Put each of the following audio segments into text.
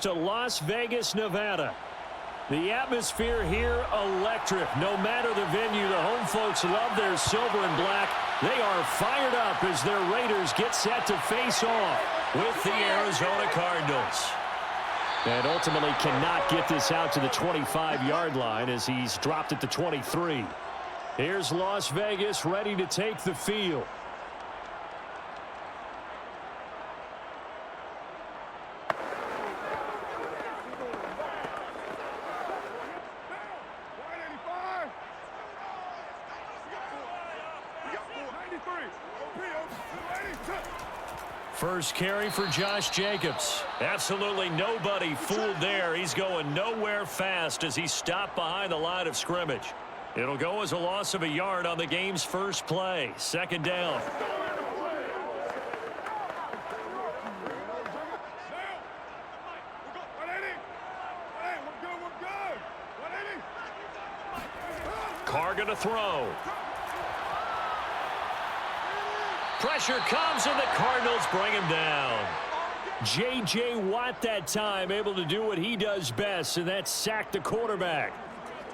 To Las Vegas, Nevada. The atmosphere here electric. No matter the venue, the home folks love their silver and black. They are fired up as their Raiders get set to face off with the Arizona Cardinals. And ultimately cannot get this out to the 25-yard line as he's dropped at the 23. Here's Las Vegas ready to take the field. First carry for Josh Jacobs. Absolutely nobody fooled there. He's going nowhere fast as he stopped behind the line of scrimmage. It'll go as a loss of a yard on the game's first play. Second down. Carr gonna throw. Pressure comes, and the Cardinals bring him down. J.J. Watt that time able to do what he does best, and that's sack the quarterback.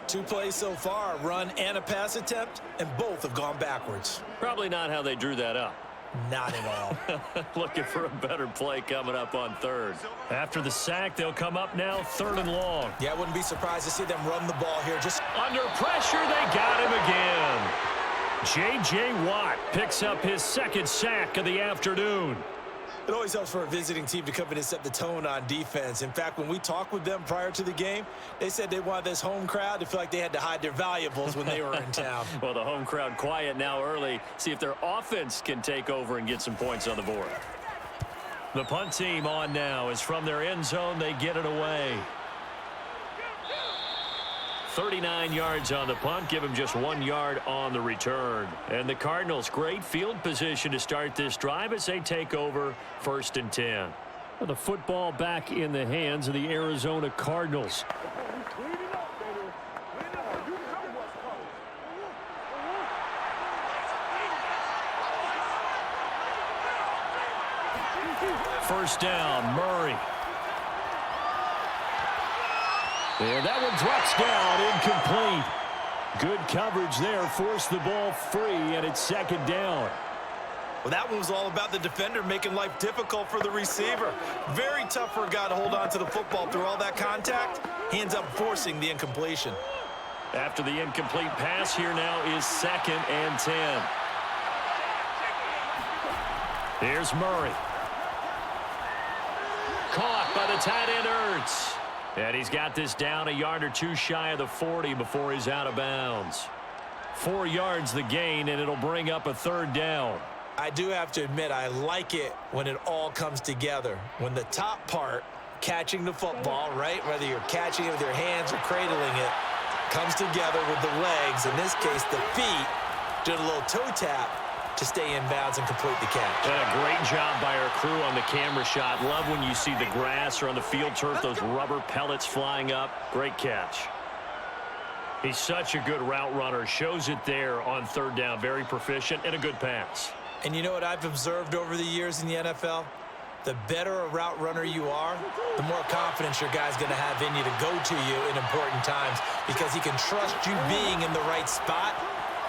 2 plays so far, a run and a pass attempt, and both have gone backwards. Probably not how they drew that up. Not at all. Looking for a better play coming up on third. After the sack, they'll come up now 3rd and long. Yeah, I wouldn't be surprised to see them run the ball here. Just under pressure, they got him again. J.J. Watt picks up his 2nd sack of the afternoon. It always helps for a visiting team to come in and set the tone on defense. In fact, when we talked with them prior to the game, they said they wanted this home crowd to feel like they had to hide their valuables when they were in town. Well, the home crowd quiet now early. See if their offense can take over and get some points on the board. The punt team on now is from their end zone. They get it away. 39 yards on the punt, give him just 1 yard on the return. And the Cardinals, great field position to start this drive as they take over 1st and 10. The football back in the hands of the Arizona Cardinals. First down, Murray. And that one drops down, incomplete. Good coverage there, forced the ball free, and it's 2nd down. Well, that one was all about the defender making life difficult for the receiver. Very tough for a guy to hold on to the football through all that contact. He ends up forcing the incompletion. After the incomplete pass, here now is 2nd and 10. Here's Murray. Caught by the tight end, Ertz. And he's got this down a yard or 2 shy of the 40 before he's out of bounds. 4 yards the gain, and it'll bring up a 3rd down. I do have to admit, I like it when it all comes together. When the top part, catching the football, right, whether you're catching it with your hands or cradling it, comes together with the legs. In this case, the feet, did a little toe tap to stay in bounds and complete the catch. And a great job by our crew on the camera shot. Love when you see the grass or on the field turf, those rubber pellets flying up. Great catch. He's such a good route runner. Shows it there on 3rd down. Very proficient and a good pass. And you know what I've observed over the years in the NFL? The better a route runner you are, the more confidence your guy's going to have in you to go to you in important times because he can trust you being in the right spot.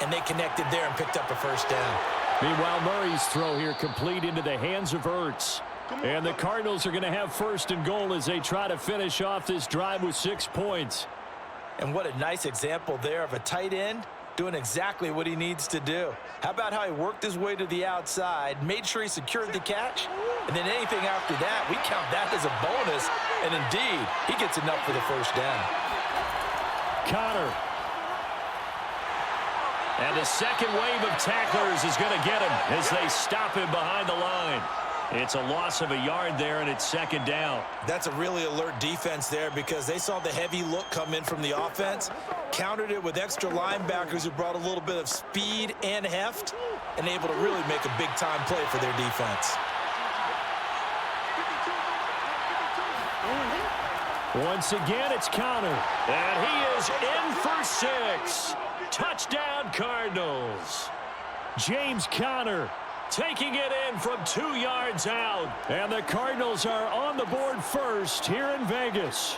And they connected there and picked up a 1st down. Meanwhile, Murray's throw here complete into the hands of Ertz. And the Cardinals are going to have 1st and goal as they try to finish off this drive with 6 points. And what a nice example there of a tight end doing exactly what he needs to do. How about how he worked his way to the outside, made sure he secured the catch, and then anything after that, we count that as a bonus. And indeed, he gets enough for the 1st down. Connor. And the 2nd wave of tacklers is going to get him as they stop him behind the line. It's a loss of a yard there, and it's 2nd down. That's a really alert defense there because they saw the heavy look come in from the offense, countered it with extra linebackers who brought a little bit of speed and heft, and able to really make a big-time play for their defense. Once again, it's Connor. And he is in for 6. Touchdown, Cardinals. James Conner taking it in from 2 yards out. And the Cardinals are on the board first here in Vegas.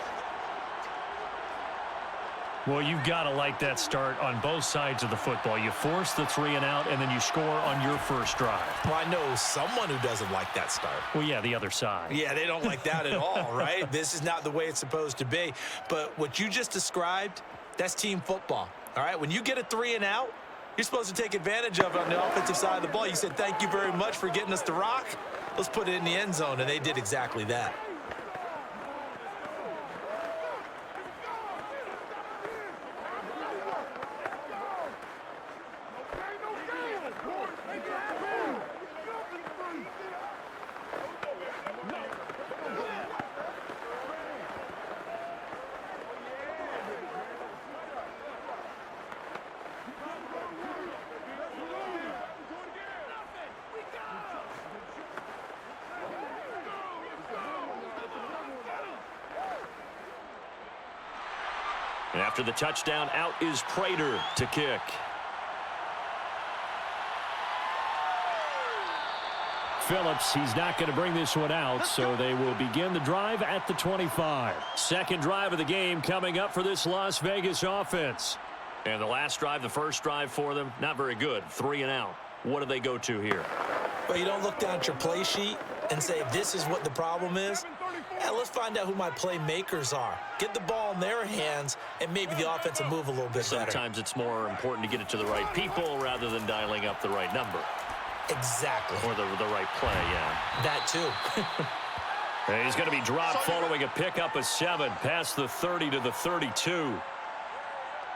Well, you've got to like that start on both sides of the football. You force the 3 and out, and then you score on your first drive. Well, I know someone who doesn't like that start. Well, yeah, the other side. Yeah, they don't like that at all, right? This is not the way it's supposed to be. But what you just described, that's team football, all right? When you get a 3 and out, you're supposed to take advantage of it on the offensive side of the ball. You said, thank you very much for getting us the rock. Let's put it in the end zone, and they did exactly that. And after the touchdown, out is Prater to kick. Phillips, he's not going to bring this one out, so they will begin the drive at the 25. Second drive of the game coming up for this Las Vegas offense. And the last drive, the first drive for them, not very good. 3 and out. What do they go to here? Well, you don't look down at your play sheet and say, this is what the problem is. Yeah, let's find out who my playmakers are. Get the ball in their hands, and maybe the offense will move a little bit better. Sometimes it's more important to get it to the right people rather than dialing up the right number. Exactly. Or the right play, yeah. That too. And he's going to be dropped following a pickup of 7 past the 30 to the 32.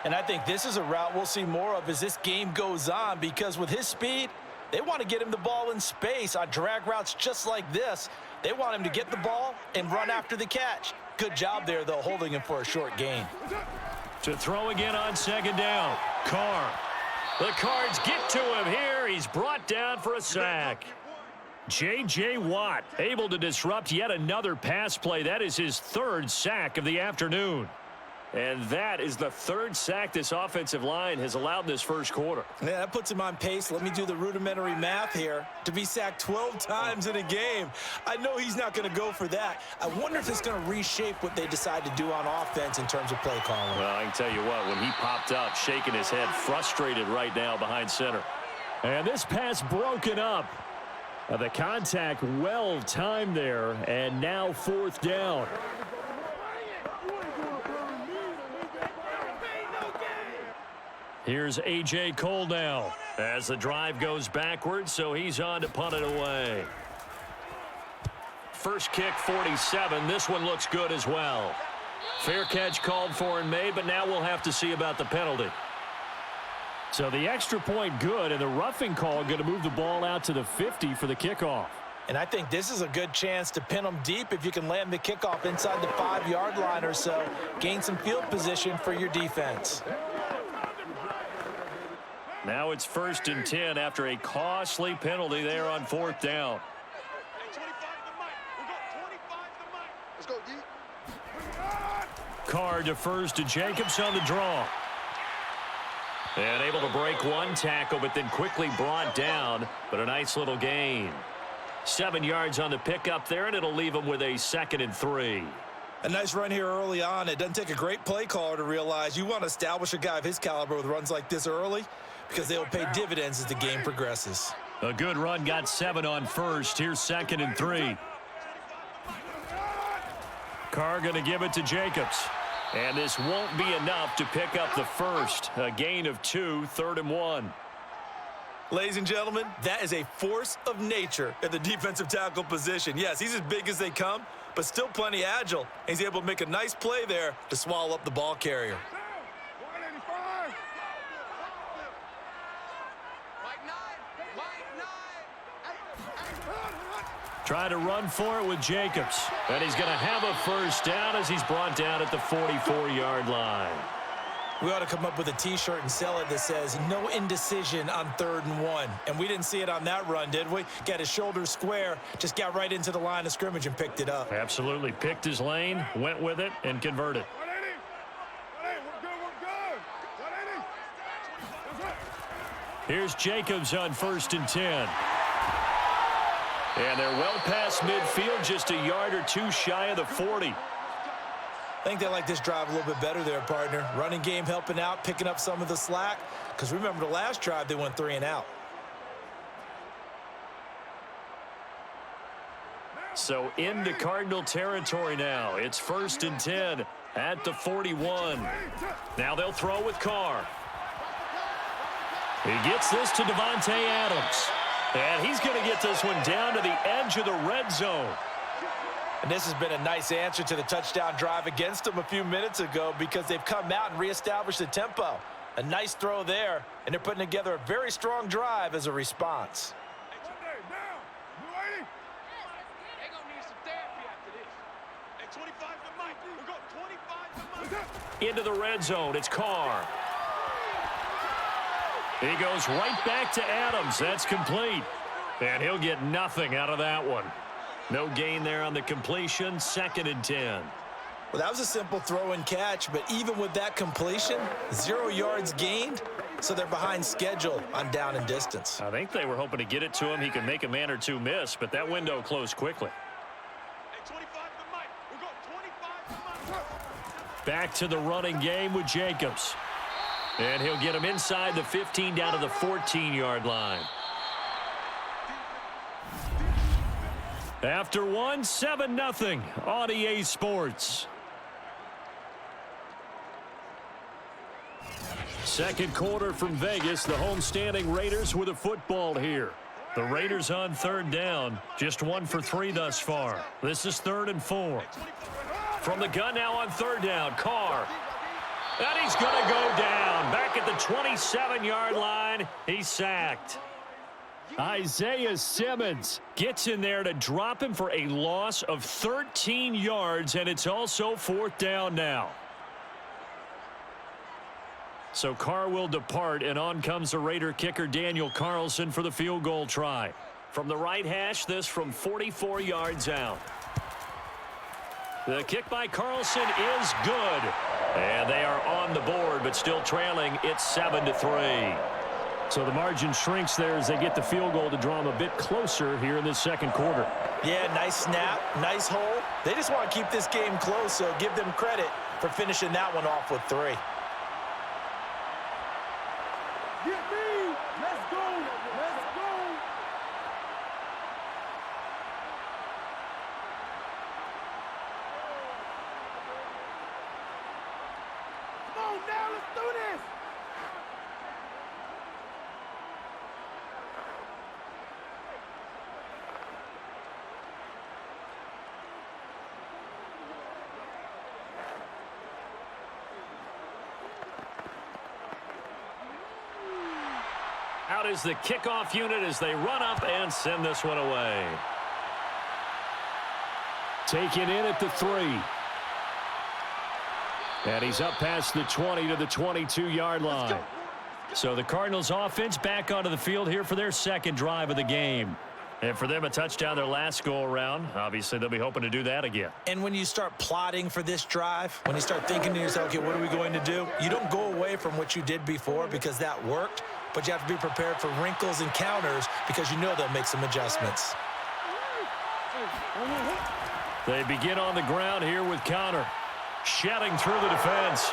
And I think this is a route we'll see more of as this game goes on, because with his speed, they want to get him the ball in space on drag routes just like this. They want him to get the ball and run after the catch. Good job there, though, holding him for a short gain. To throw again on second down. Carr. The Cards get to him here. He's brought down for a sack. J.J. Watt able to disrupt yet another pass play. That is his 3rd sack of the afternoon. And that is the 3rd sack this offensive line has allowed this first quarter. Yeah, that puts him on pace. Let me do the rudimentary math here. To be sacked 12 times in a game, I know he's not going to go for that. I wonder if it's going to reshape what they decide to do on offense in terms of play calling. Well, I can tell you what, when he popped up, shaking his head, frustrated right now behind center. And this pass broken up. The contact well timed there, and now 4th down. Here's A.J. Cole now as the drive goes backwards, so he's on to punt it away. First kick, 47. This one looks good as well. Fair catch called for and made, but now we'll have to see about the penalty. So the extra point good, and the roughing call going to move the ball out to the 50 for the kickoff. And I think this is a good chance to pin them deep if you can land the kickoff inside the 5-yard line or so. Gain some field position for your defense. Now it's 1st and 10 after a costly penalty there on 4th down. Carr defers to Jacobs on the draw. And able to break one tackle, but then quickly brought down. But a nice little gain. 7 yards on the pickup there, and it'll leave him with a 2nd and 3. A nice run here early on. It doesn't take a great play caller to realize you want to establish a guy of his caliber with runs like this early, because they will pay dividends as the game progresses. A good run, got 7 on first. Here's 2nd and 3. Carr going to give it to Jacobs. And this won't be enough to pick up the first. A gain of 2, 3rd and 1. Ladies and gentlemen, that is a force of nature at the defensive tackle position. Yes, he's as big as they come, but still plenty agile. He's able to make a nice play there to swallow up the ball carrier. Try to run for it with Jacobs. And he's going to have a first down as he's brought down at the 44-yard line. We ought to come up with a T-shirt and sell it that says, no indecision on 3rd and 1. And we didn't see it on that run, did we? Got his shoulders square, just got right into the line of scrimmage and picked it up. Absolutely. Picked his lane, went with it, and converted. Here's Jacobs on 1st and 10. And they're well past midfield, just a yard or two shy of the 40. I think they like this drive a little bit better there, partner. Running game helping out, picking up some of the slack. Because remember, the last drive, they went 3 and out. So into Cardinal territory now. It's 1st and 10 at the 41. Now they'll throw with Carr. He gets this to Davante Adams. And he's going to get this one down to the edge of the red zone. And this has been a nice answer to the touchdown drive against them a few minutes ago because they've come out and reestablished the tempo. A nice throw there, and they're putting together a very strong drive as a response. Into the red zone, it's Carr. He goes right back to Adams. That's complete. And he'll get nothing out of that one. No gain there on the completion, 2nd and 10. Well, that was a simple throw and catch, but even with that completion, 0 yards gained, so they're behind schedule on down and distance. I think they were hoping to get it to him. He could make a man or two miss, but that window closed quickly. Back to the running game with Jacobs. And he'll get him inside the 15 down to the 14-yard line. After 7-0 on EA Sports. Second quarter from Vegas. The homestanding Raiders with a football here. The Raiders on 3rd down. Just 1 for 3 thus far. This is 3rd and 4. From the gun now on 3rd down. Carr. And he's going to go down. Back at the 27-yard line. He's sacked. Isaiah Simmons gets in there to drop him for a loss of 13 yards, and it's also 4th down now. So Carr will depart, and on comes the Raider kicker Daniel Carlson for the field goal try. From the right hash, this from 44 yards out. The kick by Carlson is good. And they are on the board, but still trailing. It's 7-3. So the margin shrinks there as they get the field goal to draw them a bit closer here in this second quarter. Yeah, nice snap, nice hole. They just want to keep this game close, so give them credit for finishing that one off with 3. Get me! Let's go! Let's go! Come on now, let's do this! Out is the kickoff unit as they run up and send this one away. Taken in at the 3. And he's up past the 20 to the 22-yard line. So the Cardinals offense back onto the field here for their second drive of the game. And for them, a touchdown their last go-around. Obviously, they'll be hoping to do that again. And when you start plotting for this drive, when you start thinking to yourself, okay, what are we going to do? You don't go away from what you did before because that worked, but you have to be prepared for wrinkles and counters because you know they'll make some adjustments. They begin on the ground here with Connor. Shedding through the defense.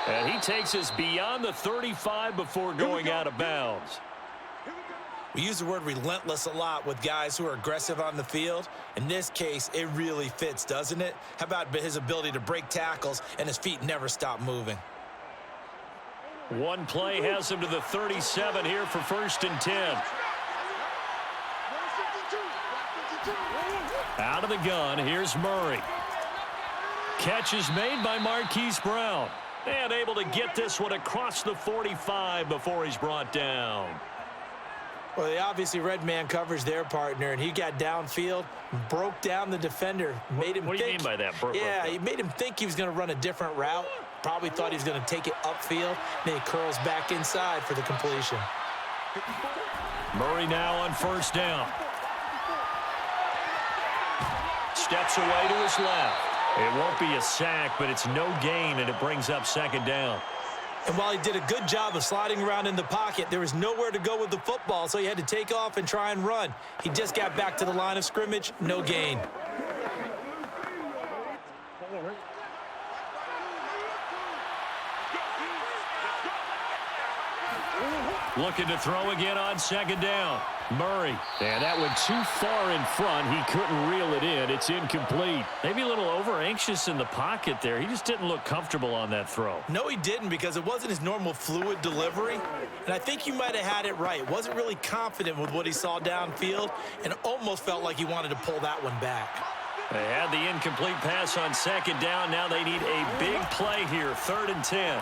And he takes us beyond the 35 before going out of bounds. We use the word relentless a lot with guys who are aggressive on the field. In this case, it really fits, doesn't it? How about his ability to break tackles and his feet never stop moving? One play has him to the 37 here for 1st and 10. Out of the gun, here's Murray. Catch is made by Marquise Brown. And able to get this one across the 45 before he's brought down. Well, they obviously red man coverage their partner, and he got downfield, broke down the defender, made him What do you mean by that? Yeah, he made him think he was going to run a different route. Probably thought he was going to take it upfield. Then he curls back inside for the completion. Murray now on 1st down. Steps away to his left. It won't be a sack, but it's no gain, and it brings up 2nd down. And while he did a good job of sliding around in the pocket, there was nowhere to go with the football, so he had to take off and try and run. He just got back to the line of scrimmage, no gain. Looking to throw again on second down. Murray. And that went too far in front. He couldn't reel it in. It's incomplete. Maybe a little over-anxious in the pocket there. He just didn't look comfortable on that throw. No, he didn't, because it wasn't his normal fluid delivery. And I think you might have had it right. Wasn't really confident with what he saw downfield and almost felt like he wanted to pull that one back. They had the incomplete pass on second down. Now they need a big play here, 3rd and 10.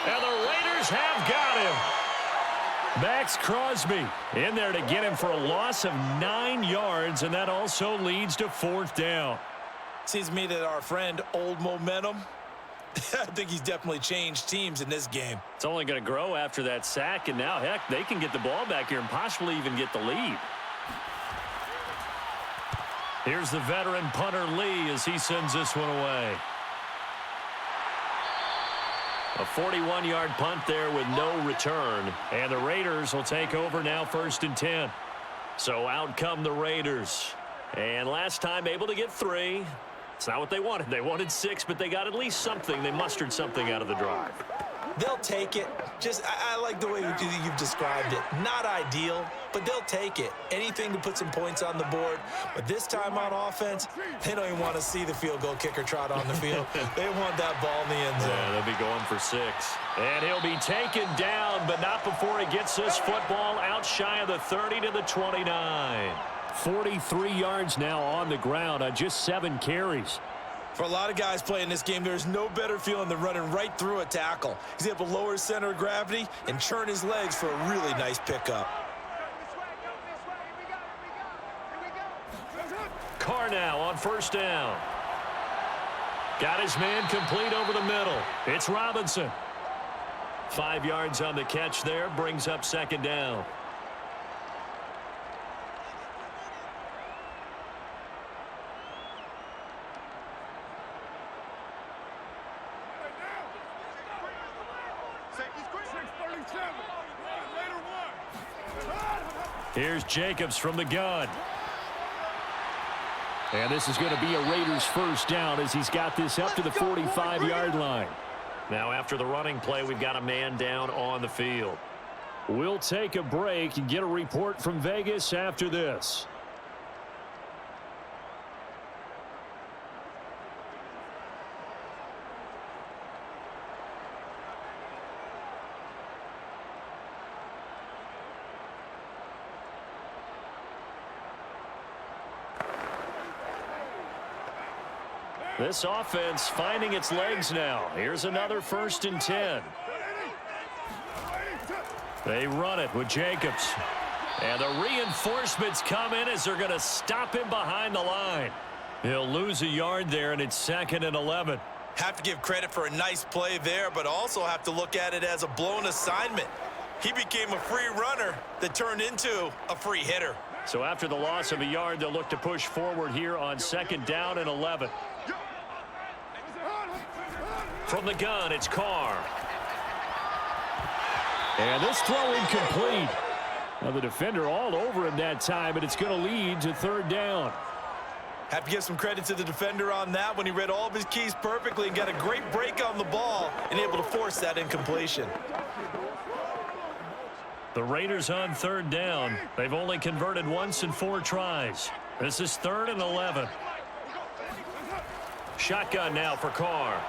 And the Raiders have got him. Max Crosby in there to get him for a loss of 9 yards, and that also leads to 4th down. Seems to me that our friend, Old Momentum, I think he's definitely changed teams in this game. It's only going to grow after that sack, and now, heck, they can get the ball back here and possibly even get the lead. Here's the veteran punter Lee as he sends this one away. A 41-yard punt there with no return. And the Raiders will take over now, 1st and 10. So out come the Raiders. And last time able to get 3. It's not what they wanted. They wanted 6, but they got at least something. They mustered something out of the drive. They'll take it. I like the way you've described it. Not ideal, but they'll take it. Anything to put some points on the board. But this time on offense, they don't even want to see the field goal kicker trot on the field. They want that ball in the end zone. Yeah, they'll be going for 6. And he'll be taken down, but not before he gets this football out shy of the 30 to the 29. 43 yards now on the ground on just 7 carries. For a lot of guys playing this game, there's no better feeling than running right through a tackle. He's able to lower his center of gravity and churn his legs for a really nice pickup. Carr now on 1st down. Got his man complete over the middle. It's Robinson. 5 yards on the catch there, brings up 2nd down. Here's Jacobs from the gun. And this is going to be a Raiders 1st down as he's got this up to the 45-yard line. Now after the running play, we've got a man down on the field. We'll take a break and get a report from Vegas after this. This offense finding its legs now. Here's another 1st and 10. They run it with Jacobs. And the reinforcements come in as they're going to stop him behind the line. He'll lose a yard there, and it's 2nd and 11. Have to give credit for a nice play there, but also have to look at it as a blown assignment. He became a free runner that turned into a free hitter. So after the loss of a yard, they'll look to push forward here on 2nd down and 11. From the gun, it's Carr. And this throw incomplete. Now the defender all over him that time, but it's going to lead to 3rd down. Have to give some credit to the defender on that when he read all of his keys perfectly and got a great break on the ball and able to force that incompletion. The Raiders on 3rd down. They've only converted once in 4 tries. This is 3rd and 11. Shotgun now for Carr.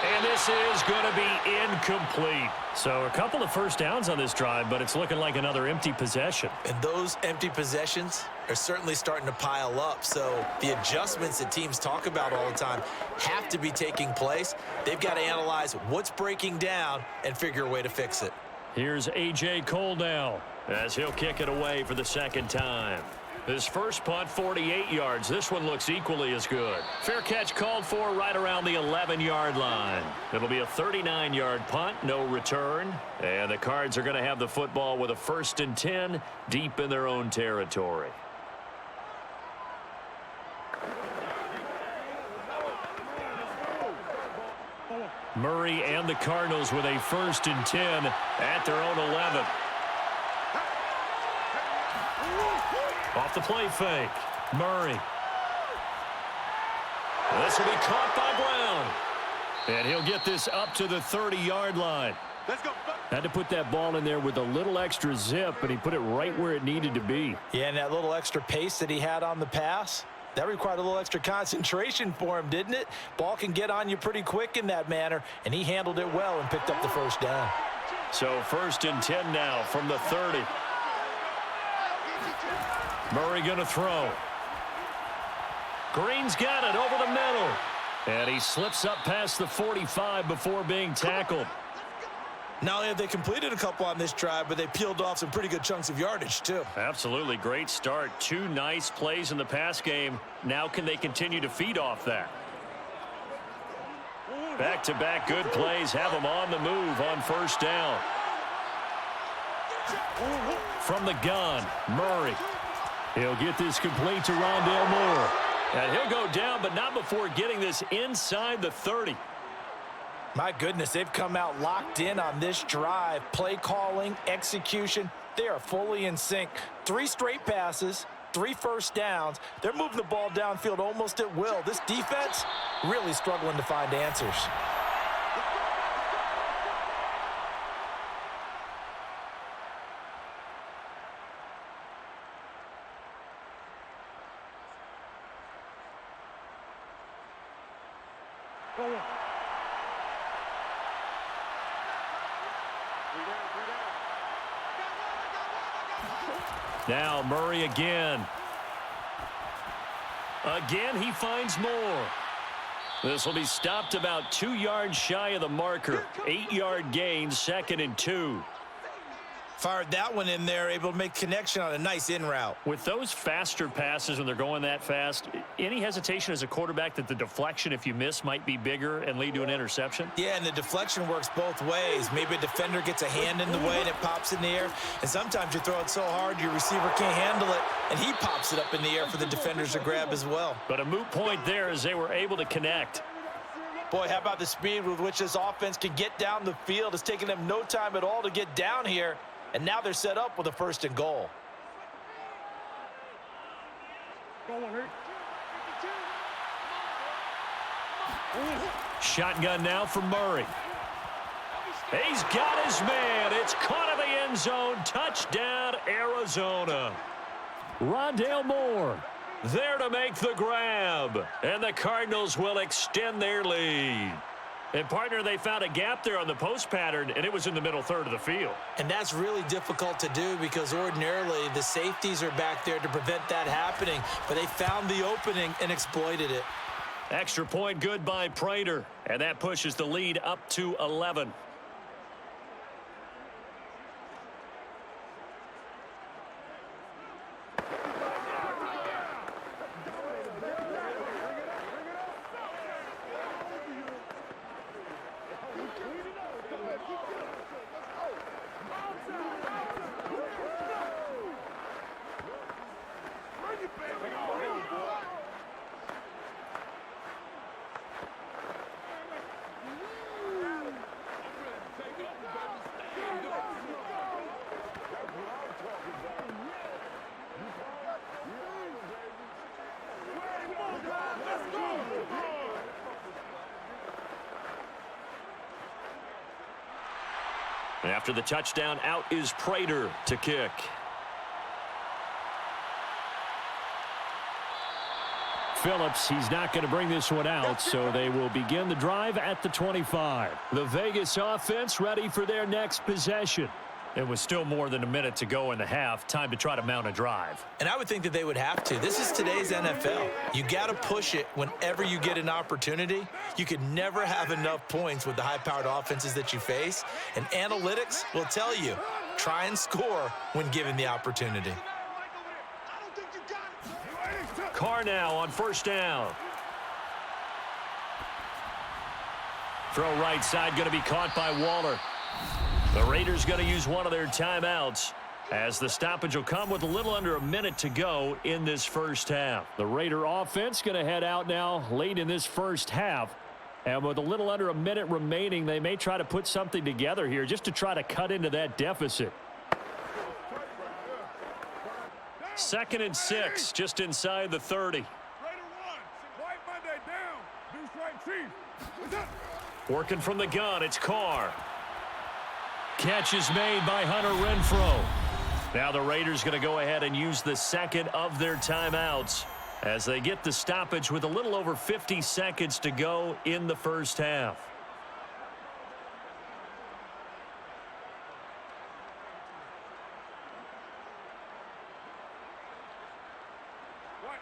And this is going to be incomplete. So a couple of 1st downs on this drive, but it's looking like another empty possession. And those empty possessions are certainly starting to pile up. So the adjustments that teams talk about all the time have to be taking place. They've got to analyze what's breaking down and figure a way to fix it. Here's A.J. Cole now as he'll kick it away for the 2nd time. His first punt, 48 yards. This one looks equally as good. Fair catch called for right around the 11-yard line. It'll be a 39-yard punt, no return. And the Cards are going to have the football with a 1st and 10 deep in their own territory. Murray and the Cardinals with a 1st and 10 at their own 11. Off the play fake. Murray. This will be caught by Brown. And he'll get this up to the 30-yard line. Let's go. Had to put that ball in there with a little extra zip, but he put it right where it needed to be. Yeah, and that little extra pace that he had on the pass, that required a little extra concentration for him, didn't it? Ball can get on you pretty quick in that manner, and he handled it well and picked up the 1st down. So 1st and 10 now from the 30. Murray going to throw. Green's got it over the middle. And he slips up past the 45 before being tackled. Not only have they completed a couple on this drive, but they peeled off some pretty good chunks of yardage, too. Absolutely great start. 2 nice plays in the pass game. Now can they continue to feed off that? Back-to-back good plays have them on the move on 1st down. From the gun, Murray. He'll get this complete to Rondale Moore. And he'll go down, but not before getting this inside the 30. My goodness, they've come out locked in on this drive. Play calling, execution, they are fully in sync. 3 straight passes, 3 first downs. They're moving the ball downfield almost at will. This defense really struggling to find answers. Now Murray again. Again, he finds more. This will be stopped about 2 yards shy of the marker. 8-yard gain, 2nd and 2. Fired that one in there, able to make connection on a nice in route. With those faster passes when they're going that fast, any hesitation as a quarterback that the deflection, if you miss, might be bigger and lead to an interception? Yeah, and the deflection works both ways. Maybe a defender gets a hand in the way and it pops in the air. And sometimes you throw it so hard your receiver can't handle it, and he pops it up in the air for the defenders to grab as well. But a moot point there as they were able to connect. Boy, how about the speed with which this offense can get down the field? It's taken them no time at all to get down here. And now they're set up with a 1st and goal. Shotgun now for Murray. He's got his man. It's caught in the end zone. Touchdown, Arizona. Rondale Moore there to make the grab. And the Cardinals will extend their lead. And, partner, they found a gap there on the post pattern, and it was in the middle 3rd of the field. And that's really difficult to do because ordinarily the safeties are back there to prevent that happening. But they found the opening and exploited it. Extra point good by Prater, and that pushes the lead up to 11. After the touchdown, out is Prater to kick. Phillips, he's not going to bring this one out, so they will begin the drive at the 25. The Vegas offense ready for their next possession. It was still more than a minute to go in the half. Time to try to mount a drive. And I would think that they would have to. This is today's NFL. You got to push it whenever you get an opportunity. You could never have enough points with the high-powered offenses that you face. And analytics will tell you, try and score when given the opportunity. Carr now on 1st down. Throw right side going to be caught by Waller. The Raiders going to use one of their timeouts as the stoppage will come with a little under a minute to go in this 1st half. The Raider offense going to head out now late in this 1st half. And with a little under a minute remaining, they may try to put something together here just to try to cut into that deficit. 2nd and 6, just inside the 30. Working from the gun, it's Carr. Catch is made by Hunter Renfrow. Now the Raiders going to go ahead and use the second of their timeouts as they get the stoppage with a little over 50 seconds to go in the first half.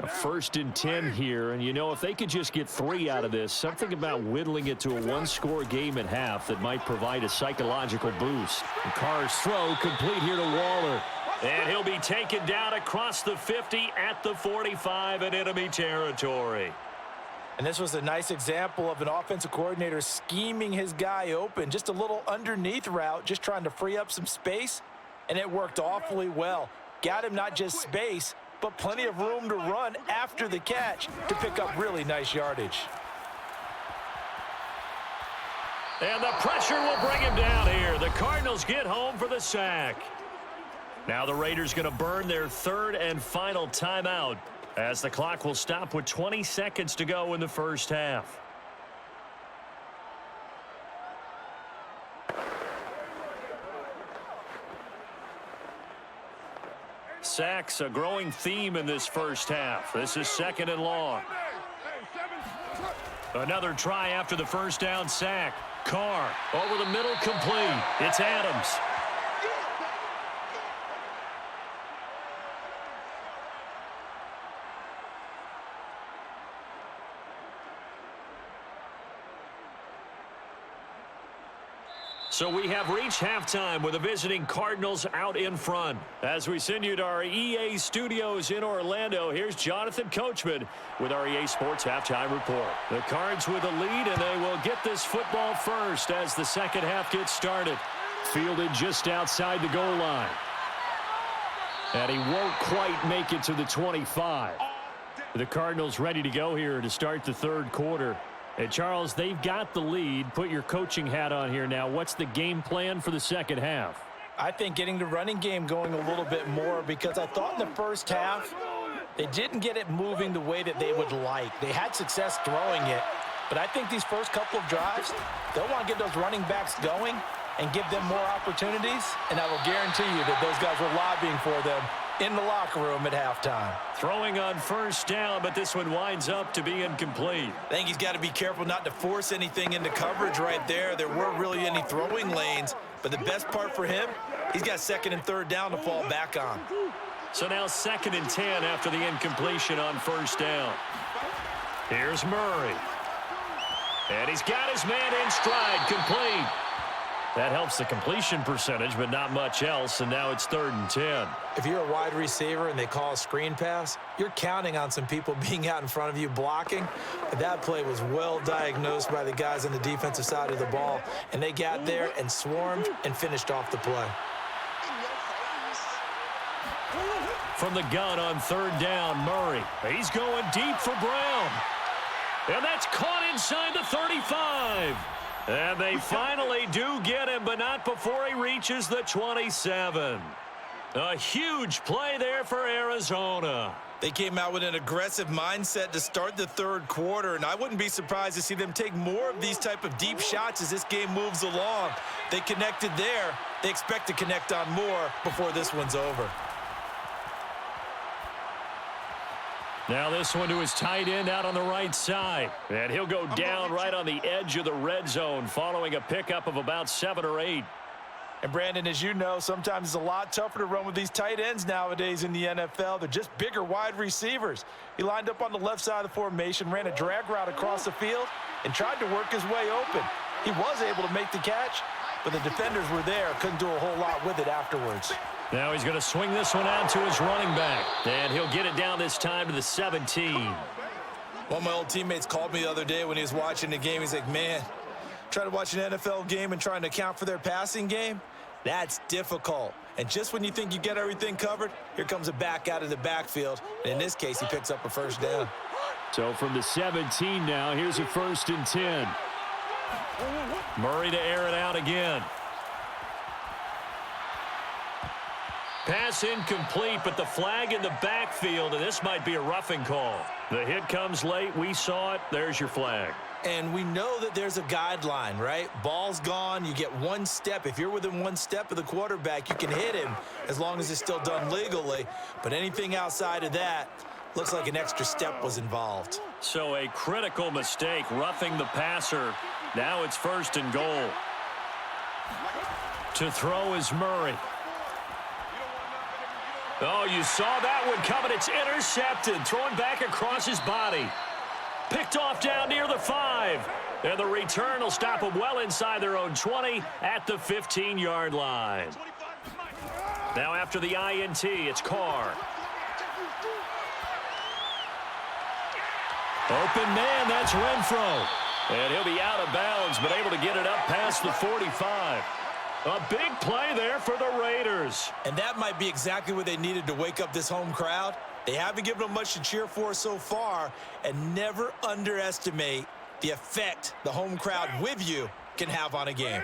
A 1st and 10 here, and you know, if they could just get 3 out of this, something about whittling it to a one-score game at half that might provide a psychological boost. And Carr's throw complete here to Waller. And he'll be taken down across the 50 at the 45 in enemy territory. And this was a nice example of an offensive coordinator scheming his guy open. Just a little underneath route, just trying to free up some space, and it worked awfully well. Got him not just space, but plenty of room to run after the catch to pick up really nice yardage. And the pressure will bring him down here. The Cardinals get home for the sack. Now the Raiders going to burn their 3rd and final timeout as the clock will stop with 20 seconds to go in the first half. Sacks, a growing theme in this first half. This is 2nd and long. Another try after the first down sack. Carr over the middle, complete. It's Adams. So we have reached halftime with the visiting Cardinals out in front. As we send you to our EA studios in Orlando, here's Jonathan Coachman with our EA Sports Halftime Report. The Cards with a lead, and they will get this football first as the second half gets started. Fielded just outside the goal line. And he won't quite make it to the 25. The Cardinals ready to go here to start the 3rd quarter. And Charles, they've got the lead. Put your coaching hat on here now. What's the game plan for the second half? I think getting the running game going a little bit more, because I thought in the first half they didn't get it moving the way that they would like. They had success throwing it, but I think these first couple of drives, they'll want to get those running backs going and give them more opportunities, and I will guarantee you that those guys were lobbying for them in the locker room at halftime. Throwing on first down, but this one winds up to be incomplete. I think he's got to be careful not to force anything into coverage right there. There weren't really any throwing lanes, but the best part for him, he's got 2nd and 3rd down to fall back on. So now 2nd and 10 after the incompletion on first down. Here's Murray. And he's got his man in stride, complete. That helps the completion percentage, but not much else, and now it's 3rd and 10. If you're a wide receiver and they call a screen pass, you're counting on some people being out in front of you blocking. But that play was well diagnosed by the guys on the defensive side of the ball, and they got there and swarmed and finished off the play. From the gun on 3rd down, Murray. He's going deep for Brown. And that's caught inside the 35. And they finally do get him, but not before he reaches the 27. A huge play there for Arizona. They came out with an aggressive mindset to start the 3rd quarter, and I wouldn't be surprised to see them take more of these type of deep shots as this game moves along. They connected there. They expect to connect on more before this one's over. Now this one to his tight end out on the right side. And he'll go down right on the edge of the red zone following a pickup of about 7 or 8. And Brandon, as you know, sometimes it's a lot tougher to run with these tight ends nowadays in the NFL. They're just bigger wide receivers. He lined up on the left side of the formation, ran a drag route across the field, and tried to work his way open. He was able to make the catch, but the defenders were there, couldn't do a whole lot with it afterwards. Now he's going to swing this one out to his running back. And he'll get it down this time to the 17. One of my old teammates called me the other day when he was watching the game. He's like, man, trying to watch an NFL game and trying to account for their passing game, that's difficult. And just when you think you get everything covered, here comes a back out of the backfield. And in this case, he picks up a first down. So from the 17 now, here's a 1st and 10. Murray to air it out again. Pass incomplete, but the flag in the backfield, and this might be a roughing call. The hit comes late. We saw it. There's your flag. And we know that there's a guideline, right? Ball's gone. You get one step. If you're within one step of the quarterback, you can hit him as long as it's still done legally. But anything outside of that, looks like an extra step was involved. So a critical mistake, roughing the passer. Now it's 1st and goal. To throw is Murray. Oh, you saw that one coming. It's intercepted. Thrown back across his body. Picked off down near the 5. And the return will stop them well inside their own 20 at the 15-yard line. Now after the INT, it's Carr. Open man, that's Renfro. And he'll be out of bounds, but able to get it up past the 45. A big play there for the Raiders. And that might be exactly what they needed to wake up this home crowd. They haven't given them much to cheer for so far, and never underestimate the effect the home crowd with you can have on a game.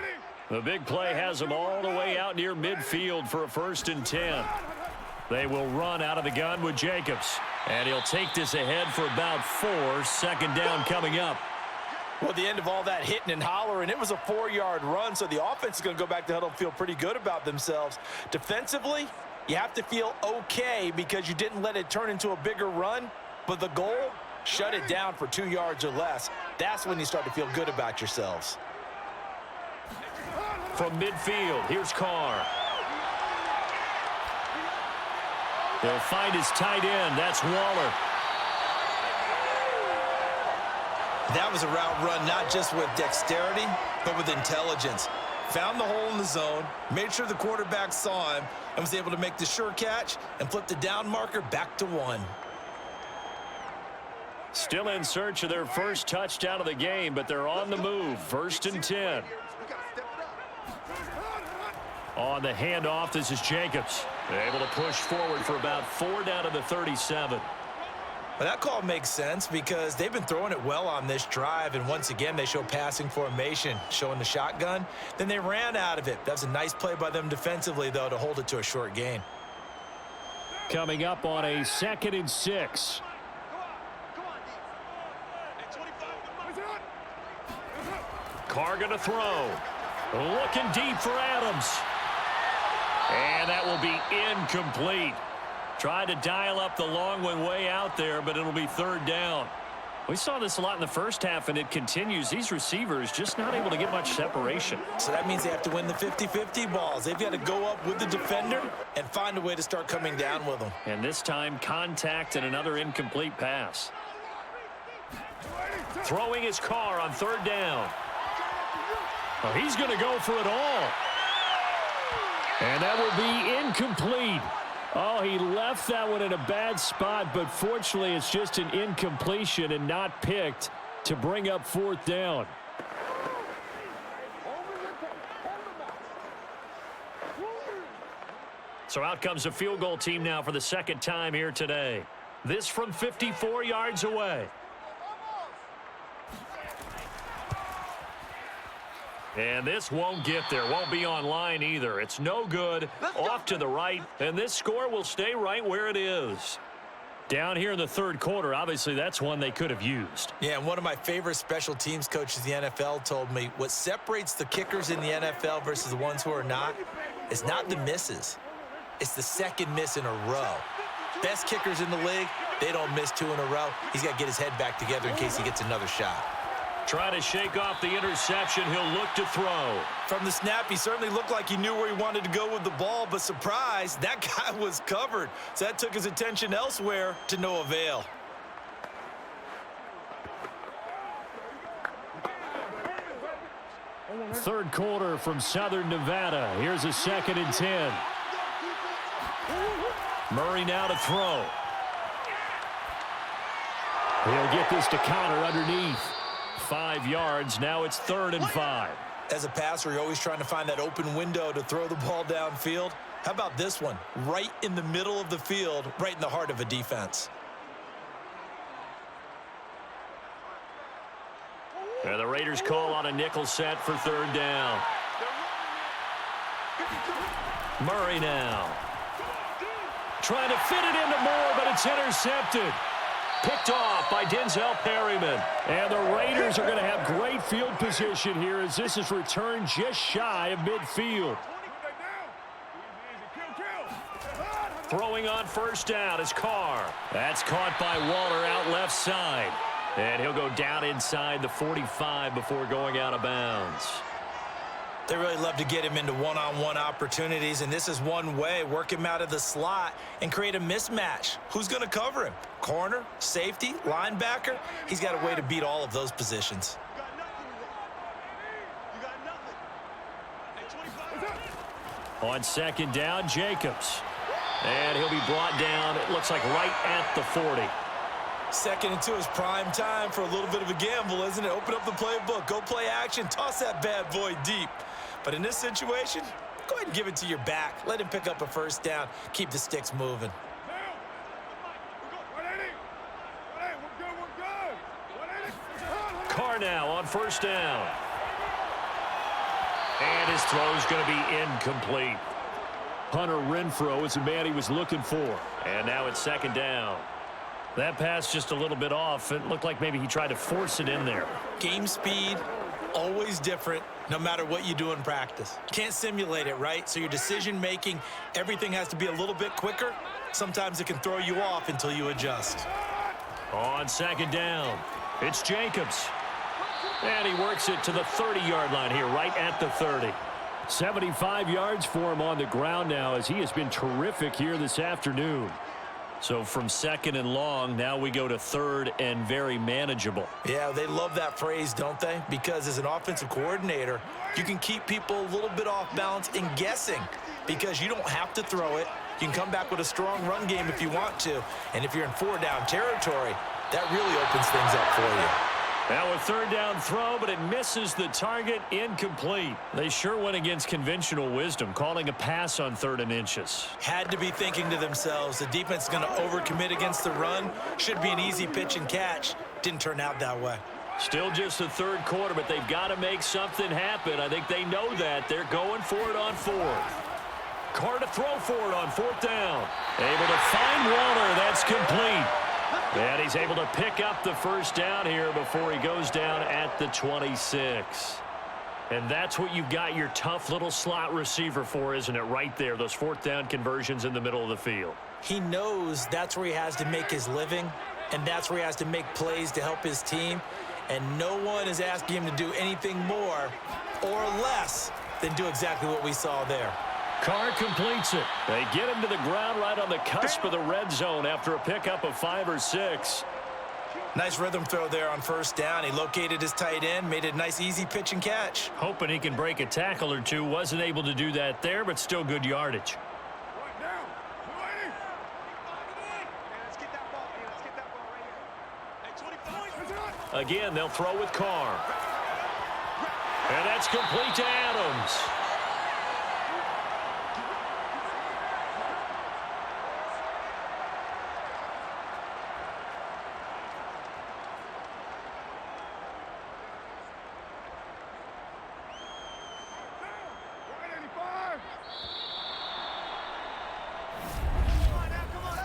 The big play has them all the way out near midfield for a 1st and 10. They will run out of the gun with Jacobs. And he'll take this ahead for about 4. 2nd down coming up. Well, at the end of all that hitting and hollering, it was a 4-yard run, so the offense is going to go back to huddle and feel pretty good about themselves. Defensively, you have to feel okay because you didn't let it turn into a bigger run, but the goal, shut it down for 2 yards or less. That's when you start to feel good about yourselves. From midfield, here's Carr. He'll find his tight end. That's Waller. That was a route run not just with dexterity, but with intelligence. Found the hole in the zone, made sure the quarterback saw him, and was able to make the sure catch and flip the down marker back to 1. Still in search of their first touchdown of the game, but they're on the move. 1st and 10. On the handoff, this is Jacobs. Able to push forward for about 4 down to the 37. Well, that call makes sense because they've been throwing it well on this drive, and once again, they show passing formation, showing the shotgun. Then they ran out of it. That was a nice play by them defensively, though, to hold it to a short gain. Coming up on a 2nd and 6. Carr going to throw. Looking deep for Adams. And that will be incomplete. Tried to dial up the long one way out there, but it'll be 3rd down. We saw this a lot in the first half, and it continues. These receivers just not able to get much separation. So that means they have to win the 50-50 balls. They've got to go up with the defender and find a way to start coming down with them. And this time, contact and another incomplete pass. Throwing his Carr on 3rd down. Oh, he's going to go for it all. And that will be incomplete. Oh, he left that one in a bad spot, but fortunately it's just an incompletion and not picked to bring up 4th down. So out comes a field goal team now for the 2nd time here today. This from 54 yards away. And this won't get there. Won't be online either. It's no good. Off to the right. And this score will stay right where it is. Down here in the 3rd quarter, obviously that's one they could have used. Yeah, and one of my favorite special teams coaches in the NFL told me what separates the kickers in the NFL versus the ones who are not is not the misses. It's the 2nd miss in a row. Best kickers in the league, they don't miss 2 in a row. He's got to get his head back together in case he gets another shot. Try to shake off the interception. He'll look to throw. From the snap, he certainly looked like he knew where he wanted to go with the ball, but surprise, that guy was covered. So that took his attention elsewhere to no avail. Third quarter from Southern Nevada. Here's a 2nd and 10. Murray now to throw. He'll get this to counter underneath. 5 yards. Now it's 3rd and 5. As a passer, you're always trying to find that open window to throw the ball downfield. How about this one? Right in the middle of the field, right in the heart of a defense. And the Raiders call on a nickel set for third down. Murray now. Trying to fit it into Moore, but it's intercepted. Picked off by Denzel Perryman. And the Raiders are going to have great field position here as this is returned just shy of midfield. Throwing on first down is Carr. That's caught by Waller out left side. And he'll go down inside the 45 before going out of bounds. They really love to get him into one-on-one opportunities, and this is one way. Work him out of the slot and create a mismatch. Who's going to cover him? Corner, safety, linebacker? He's got a way to beat all of those positions. On second down, Jacobs. And he'll be brought down, it looks like right at the 40. Second and 2 is prime time for a little bit of a gamble, isn't it? Open up the playbook, go play action, toss that bad boy deep. But in this situation, go ahead and give it to your back. Let him pick up a first down. Keep the sticks moving. Carr now on first down. And his throw's going to be incomplete. Hunter Renfrow is the man he was looking for. And now it's second down. That pass just a little bit off. It looked like maybe he tried to force it in there. Game speed, always different, no matter what you do in practice. Can't simulate it, right? So your decision-making, everything has to be a little bit quicker. Sometimes it can throw you off until you adjust. On second down, it's Jacobs. And he works it to the 30-yard line here, right at the 30. 75 yards for him on the ground now as he has been terrific here this afternoon. So from second and long, now we go to third and very manageable. Yeah, they love that phrase, don't they? Because as an offensive coordinator, you can keep people a little bit off balance and guessing because you don't have to throw it. You can come back with a strong run game if you want to. And if you're in four-down territory, that really opens things up for you. Now a third down throw, but it misses the target, incomplete. They sure went against conventional wisdom, calling a pass on 3rd and inches. Had to be thinking to themselves, the defense is going to overcommit against the run. Should be an easy pitch and catch. Didn't turn out that way. Still just the third quarter, but they've got to make something happen. I think they know that. They're going for it on 4th. Carr to throw for it on 4th down. Able to find Waller. That's complete. And he's able to pick up the first down here before he goes down at the 26. And that's what you've got your tough little slot receiver for, isn't it? Right there, those 4th down conversions in the middle of the field. He knows that's where he has to make his living, and that's where he has to make plays to help his team. And no one is asking him to do anything more or less than do exactly what we saw there. Carr completes it. They get him to the ground right on the cusp of the red zone after a pickup of 5 or 6. Nice rhythm throw there on first down. He located his tight end, made it a nice easy pitch and catch. Hoping he can break a tackle or two. Wasn't able to do that there, but still good yardage. Again, they'll throw with Carr. And that's complete to Adams.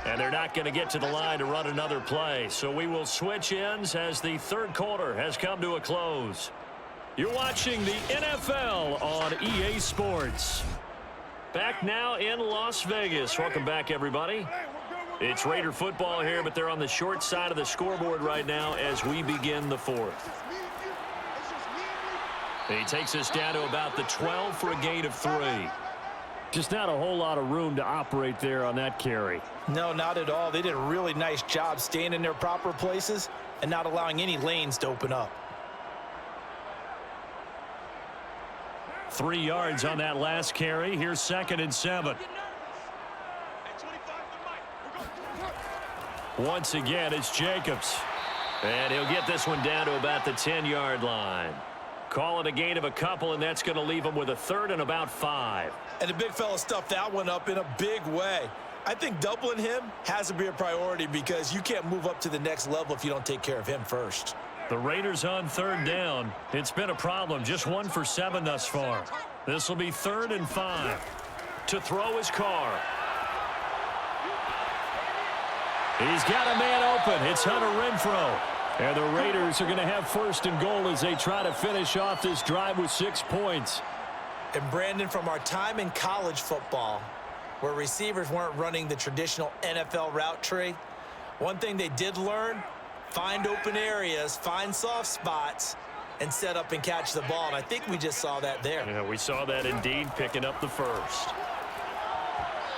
And they're not going to get to the line to run another play. So we will switch ends as the third quarter has come to a close. You're watching the NFL on EA Sports. Back now in Las Vegas. Welcome back, everybody. It's Raider football here, but they're on the short side of the scoreboard right now as we begin the 4th. He takes us down to about the 12 for a gain of 3. Just not a whole lot of room to operate there on that carry. No, not at all. They did a really nice job staying in their proper places and not allowing any lanes to open up. 3 yards on that last carry. Here's 2nd and 7. Once again, it's Jacobs. And he'll get this one down to about the 10-yard line. Call it a gain of a couple, and that's going to leave him with a 3rd and about 5. And the big fella stuffed that one up in a big way. I think doubling him has to be a priority because you can't move up to the next level if you don't take care of him first. The Raiders on third down. It's been a problem. Just 1 for 7 thus far. This will be 3rd and 5. To throw his Carr. He's got a man open. It's Hunter Renfrow. And the Raiders are going to have 1st and goal as they try to finish off this drive with 6 points. And Brandon, from our time in college football, where receivers weren't running the traditional NFL route tree, one thing they did learn, find open areas, find soft spots, and set up and catch the ball. And I think we just saw that there. Yeah, we saw that indeed, picking up the first.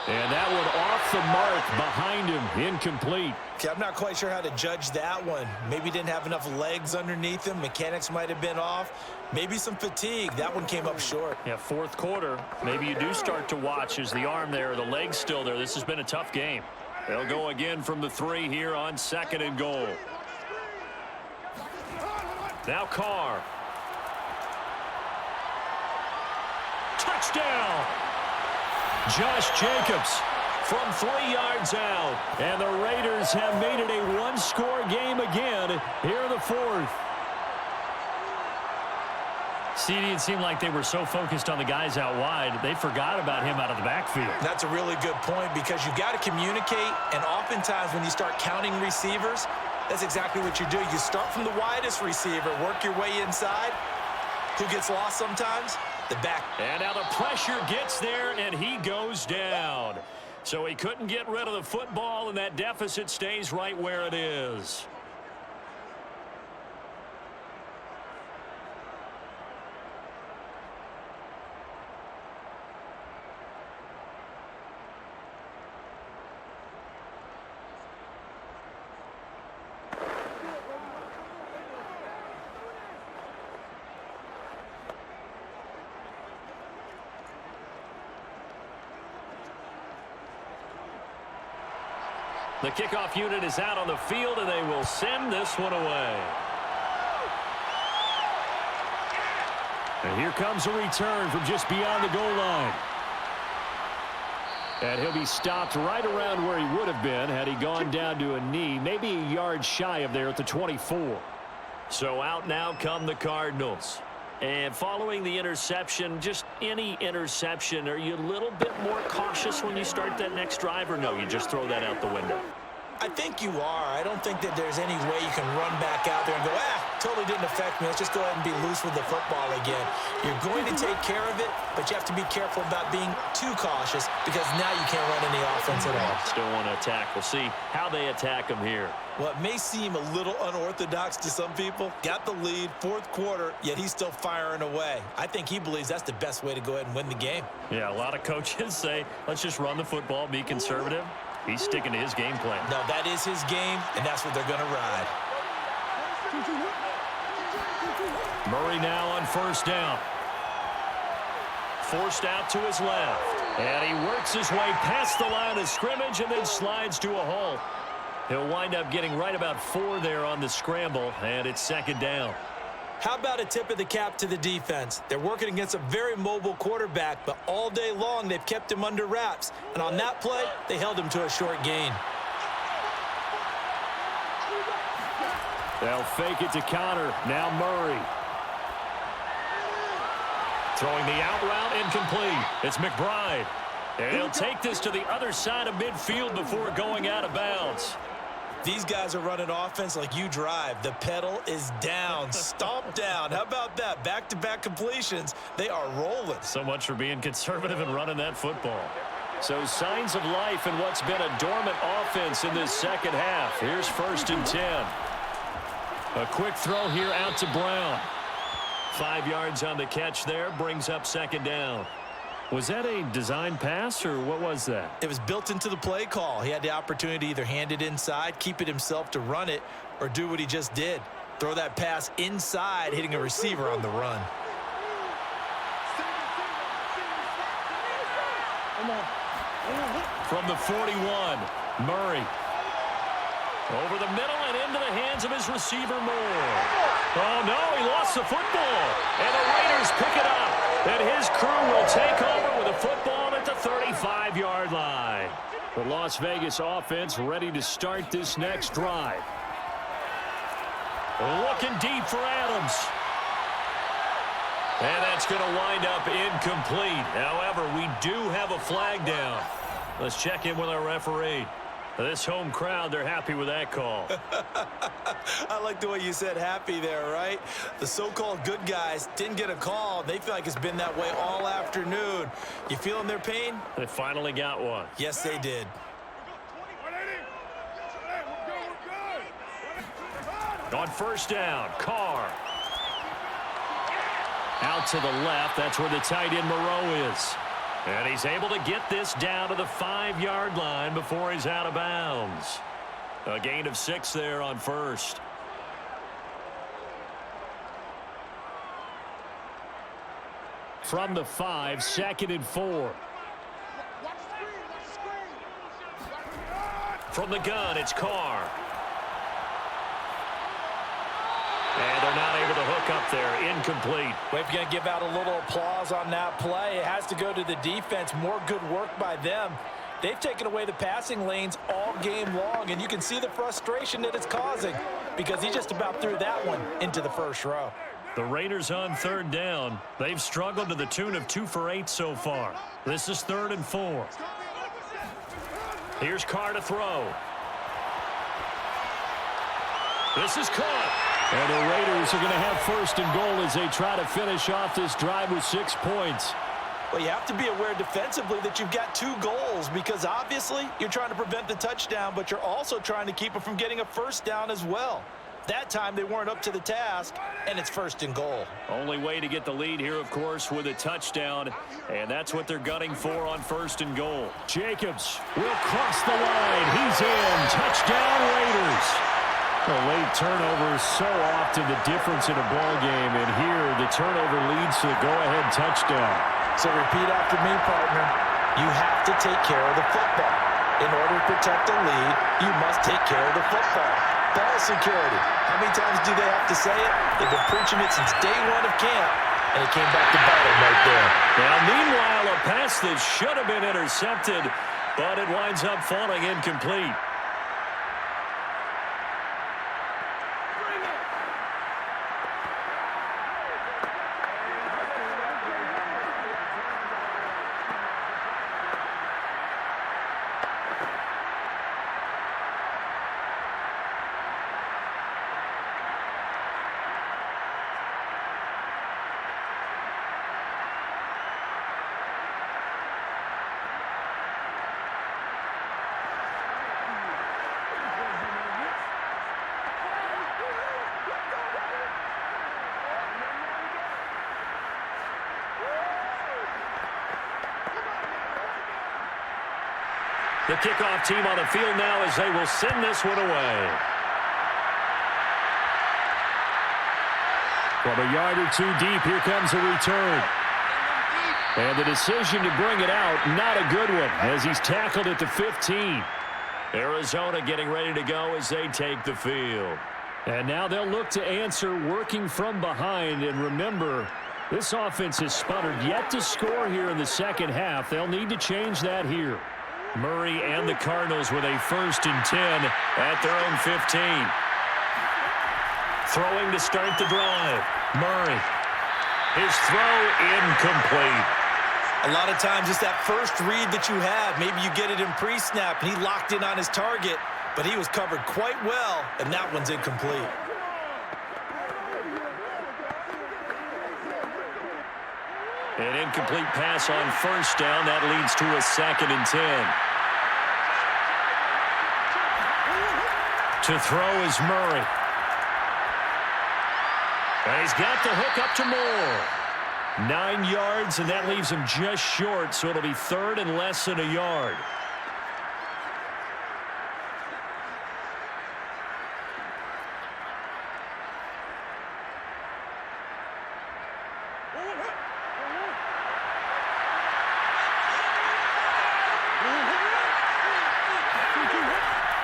And that one off the mark behind him, incomplete. Okay, I'm not quite sure how to judge that one. Maybe didn't have enough legs underneath him. Mechanics might have been off. Maybe some fatigue. That one came up short. Yeah, 4th quarter. Maybe you do start to watch as the arm there, the leg's still there. This has been a tough game. They'll go again from the 3 here on 2nd and goal. Now Carr. Touchdown! Josh Jacobs from 3 yards out. And the Raiders have made it a 1-score game again here in the 4th. CD, it seemed like they were so focused on the guys out wide, they forgot about him out of the backfield. That's a really good point because you've got to communicate, and oftentimes when you start counting receivers, that's exactly what you do. You start from the widest receiver, work your way inside. Who gets lost sometimes? The back. And now the pressure gets there, and he goes down. So he couldn't get rid of the football, and that deficit stays right where it is. The kickoff unit is out on the field, and they will send this one away. And here comes a return from just beyond the goal line. And he'll be stopped right around where he would have been had he gone down to a knee, maybe a yard shy of there at the 24. So out now come the Cardinals. And following the interception, just any interception, are you a little bit more cautious when you start that next drive, or no, you just throw that out the window? I think you are. I don't think that there's any way you can run back out there and go, totally didn't affect me. Let's just go ahead and be loose with the football again. You're going to take care of it, but you have to be careful about being too cautious because now you can't run any offense at all. Still want to attack. We'll see how they attack him here. Well, it may seem a little unorthodox to some people. Got the lead, 4th quarter, yet he's still firing away. I think he believes that's the best way to go ahead and win the game. Yeah, a lot of coaches say, let's just run the football, be conservative. He's sticking to his game plan. No, that is his game, and that's what they're going to ride. Murray now on 1st down. Forced out to his left. And he works his way past the line of scrimmage and then slides to a halt. He'll wind up getting right about 4 there on the scramble, and it's 2nd down. How about a tip of the cap to the defense? They're working against a very mobile quarterback, but all day long they've kept him under wraps. And on that play, they held him to a short gain. They'll fake it to counter. Now Murray. Throwing the out route, incomplete. It's McBride. And he'll take this to the other side of midfield before going out of bounds. These guys are running offense like you drive. The pedal is down, stomped down. How about that? Back-to-back completions. They are rolling. So much for being conservative and running that football. So signs of life in what's been a dormant offense in this 2nd half. Here's 1st and 10. A quick throw here out to Brown. 5 yards on the catch there, brings up 2nd down. Was that a design pass, or what was that? It was built into the play call. He had the opportunity to either hand it inside, keep it himself to run it, or do what he just did. Throw that pass inside, hitting a receiver on the run. From the 41, Murray. Over the middle and into the hands of his receiver, Moore. Oh, no, he lost the football. And the Raiders pick it up. And his crew will take over with a football at the 35-yard line. The Las Vegas offense ready to start this next drive. Looking deep for Adams. And that's going to wind up incomplete. However, we do have a flag down. Let's check in with our referee. This home crowd, they're happy with that call. I like the way you said happy there, right? The so-called good guys didn't get a call. They feel like it's been that way all afternoon. You feeling their pain? They finally got one. Yes, they did. On first down, Carr. Out to the left. That's where the tight end Moreau is. And he's able to get this down to the 5-yard line before he's out of bounds. A gain of 6 there on first. From the 5, 2nd and 4. From the gun, it's Carr. And they're not able to hook up there. Incomplete. Well, if you're going to give out a little applause on that play, it has to go to the defense. More good work by them. They've taken away the passing lanes all game long, and you can see the frustration that it's causing because he just about threw that one into the first row. The Raiders on 3rd down. They've struggled to the tune of 2 for 8 so far. This is 3rd and 4. Here's Carr to throw. This is caught. And the Raiders are going to have 1st and goal as they try to finish off this drive with 6 points. Well, you have to be aware defensively that you've got 2 goals because obviously you're trying to prevent the touchdown, but you're also trying to keep it from getting a 1st down as well. That time they weren't up to the task, and it's 1st and goal. Only way to get the lead here, of course, with a touchdown, and that's what they're gunning for on 1st and goal. Jacobs will cross the line. He's in. Touchdown, Raiders. A late turnover is so often the difference in a ball game, and here the turnover leads to the go-ahead touchdown. So repeat after me, partner. You have to take care of the football. In order to protect the lead, you must take care of the football. Ball security. How many times do they have to say it? They've been preaching it since day 1 of camp, and it came back to bite them right there. Now, meanwhile, a pass that should have been intercepted, but it winds up falling incomplete. The kickoff team on the field now as they will send this one away. From a yard or 2 deep, here comes a return. And the decision to bring it out, not a good one, as he's tackled at the 15. Arizona getting ready to go as they take the field. And now they'll look to answer working from behind. And remember, this offense has sputtered yet to score here in the second half. They'll need to change that here. Murray and the Cardinals with a 1st and 10 at their own 15. Throwing to start the drive. Murray. His throw incomplete. A lot of times it's that first read that you have. Maybe you get it in pre-snap, and he locked in on his target, but he was covered quite well, and that one's incomplete. An incomplete pass on 1st down. That leads to a 2nd and 10. To throw is Murray. And he's got the hook up to Moore. 9 yards, and that leaves him just short, so it'll be 3rd and less than a yard.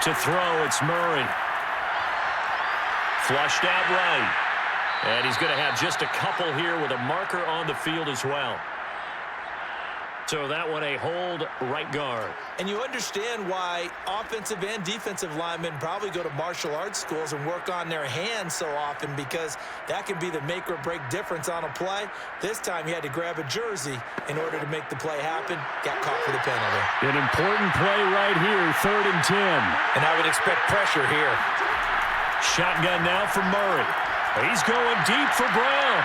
To throw, it's Murray. Flushed out right. And he's going to have just a couple here with a marker on the field as well. So that one a hold right guard. And you understand why offensive and defensive linemen probably go to martial arts schools and work on their hands so often, because that can be the make or break difference on a play. This time he had to grab a jersey in order to make the play happen. Got caught for the penalty. An important play right here, 3rd and 10. And I would expect pressure here. Shotgun now for Murray. He's going deep for Brown.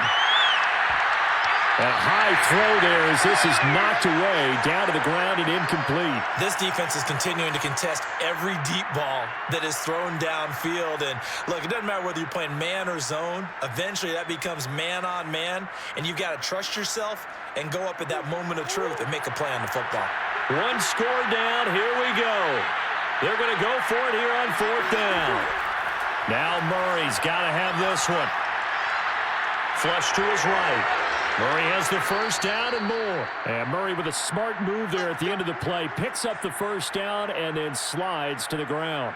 And a high throw there as this is knocked away, down to the ground and incomplete. This defense is continuing to contest every deep ball that is thrown downfield. And look, it doesn't matter whether you're playing man or zone. Eventually that becomes man on man, and you've got to trust yourself and go up at that moment of truth and make a play on the football. One score down. Here we go. They're going to go for it here on 4th down. Now Murray's got to have this one. Flush to his right. Murray has the first down and more. And Murray with a smart move there at the end of the play. Picks up the first down and then slides to the ground.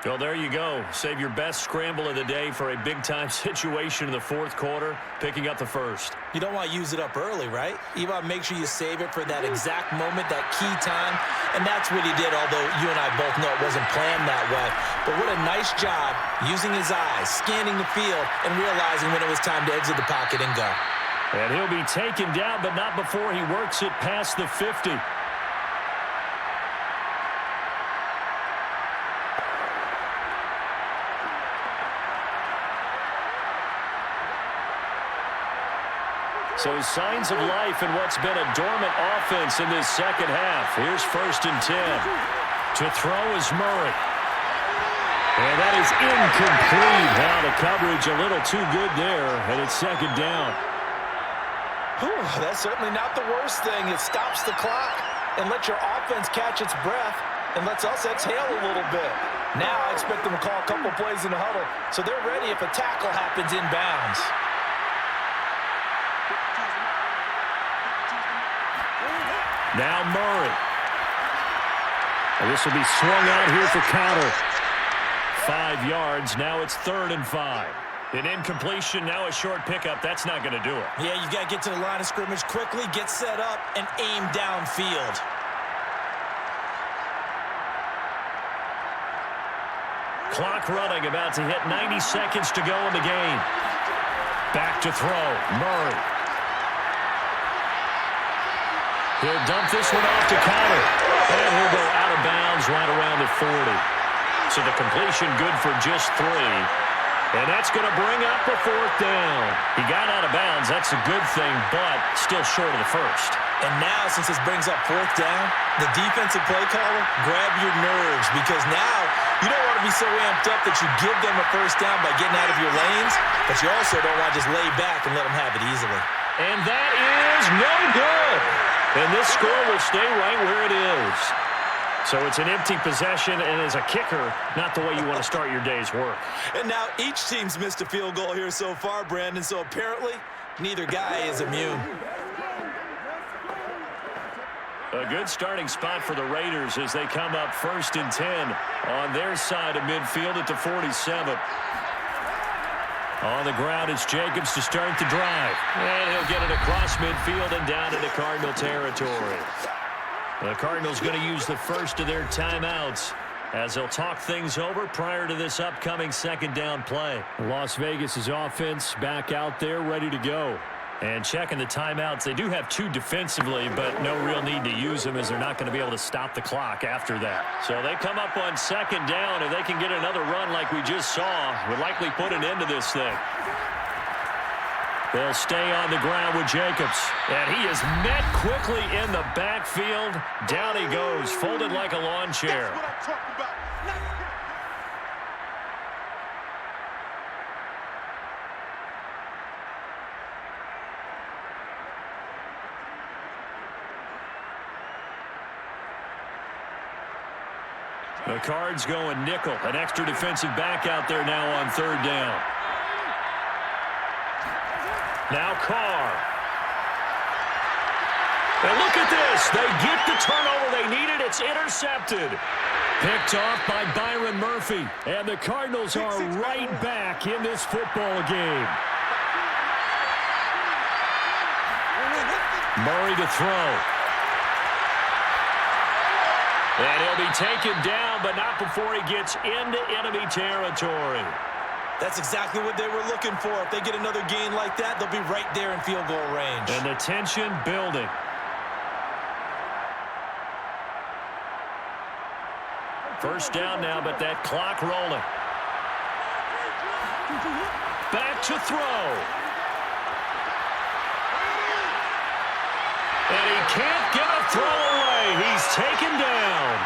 Well, there you go. Save your best scramble of the day for a big-time situation in the 4th quarter, picking up the first. You don't want to use it up early, right? You want to make sure you save it for that exact moment, that key time. And that's what he did, although you and I both know it wasn't planned that way. But what a nice job using his eyes, scanning the field, and realizing when it was time to exit the pocket and go. And he'll be taken down, but not before he works it past the 50. So signs of life in what's been a dormant offense in this second half. Here's 1st and 10. To throw is Murray. And that is incomplete. Now the coverage a little too good there, and it's 2nd down. Whew, that's certainly not the worst thing. It stops the clock and lets your offense catch its breath and lets us exhale a little bit. Now I expect them to call a couple plays in the huddle so they're ready if a tackle happens inbounds. Now Murray. And this will be swung out here for counter. 5 yards. Now it's 3rd and 5. An incompletion, now a short pickup. That's not going to do it. Yeah, you got to get to the line of scrimmage quickly, get set up, and aim downfield. Clock running, about to hit 90 seconds to go in the game. Back to throw, Murray. He'll dump this one off to counter. And he'll go out of bounds right around the 40. So the completion good for just 3. And that's going to bring up the 4th down. He got out of bounds. That's a good thing, but still short of the first. And now, since this brings up 4th down, the defensive play caller, grab your nerves, because now you don't want to be so amped up that you give them a first down by getting out of your lanes, but you also don't want to just lay back and let them have it easily. And that is no good. And this score will stay right where it is. So it's an empty possession, and as a kicker, not the way you want to start your day's work. And now each team's missed a field goal here so far, Brandon, so apparently neither guy is immune. A good starting spot for the Raiders as they come up 1st and 10 on their side of midfield at the 47. On the ground, it's Jacobs to start the drive. And he'll get it across midfield and down into Cardinal territory. The Cardinals going to use the first of their timeouts as they'll talk things over prior to this upcoming 2nd down play. Las Vegas' offense back out there ready to go. And checking the timeouts, they do have 2 defensively, but no real need to use them as they're not going to be able to stop the clock after that. So they come up on 2nd down, and they can get another run like we just saw. Would likely put an end to this thing. They'll stay on the ground with Jacobs. And he is met quickly in the backfield. Down he goes, folded like a lawn chair. That's what I'm talking about. The Cards going nickel. An extra defensive back out there now on 3rd down. Now Carr. And look at this. They get the turnover they needed. It's intercepted. Picked off by Byron Murphy. And the Cardinals are right back in this football game. Murray to throw. And he'll be taken down, but not before he gets into enemy territory. That's exactly what they were looking for. If they get another gain like that, they'll be right there in field goal range. And the tension building. First down now, but that clock rolling. Back to throw. And he can't get a throw away. He's taken down.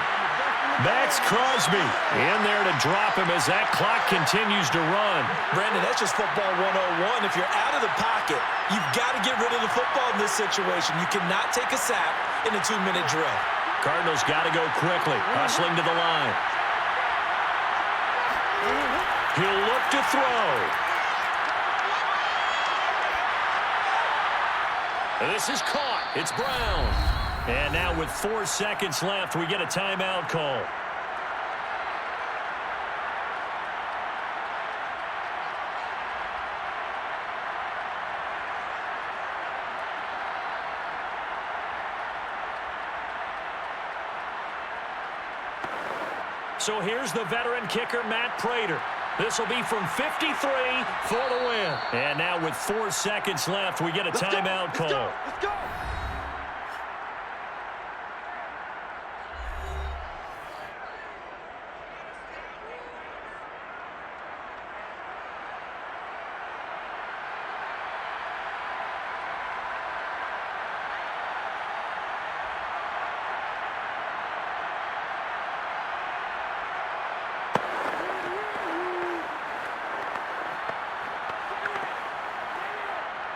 Max Crosby in there to drop him as that clock continues to run. Brandon, that's just football 101. If you're out of the pocket, you've got to get rid of the football in this situation. You cannot take a sack in a 2-minute drill. Cardinals got to go quickly, hustling to the line. He'll look to throw. This is caught. It's Brown. And now with 4 seconds left, we get a timeout call. So here's the veteran kicker, Matt Prater. This will be from 53 for the win. And now with 4 seconds left, we get a timeout call. Let's go.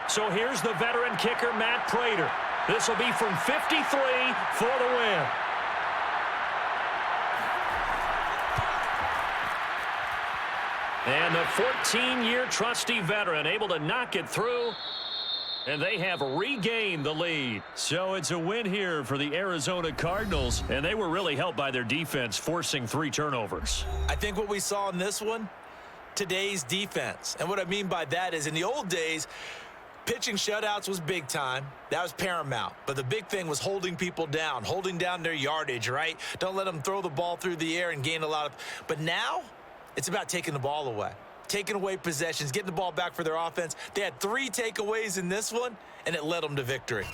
So here's the veteran kicker, Matt Prater. This will be from 53 for the win. And the 14-year trusty veteran able to knock it through. And they have regained the lead. So it's a win here for the Arizona Cardinals. And they were really helped by their defense, forcing 3 turnovers. I think what we saw in this one, today's defense. And what I mean by that is in the old days, pitching shutouts was big time. That was paramount. But the big thing was holding people down, holding down their yardage, right? Don't let them throw the ball through the air and gain a lot of... But now, it's about taking the ball away. Taking away possessions, getting the ball back for their offense. They had 3 takeaways in this one, and it led them to victory.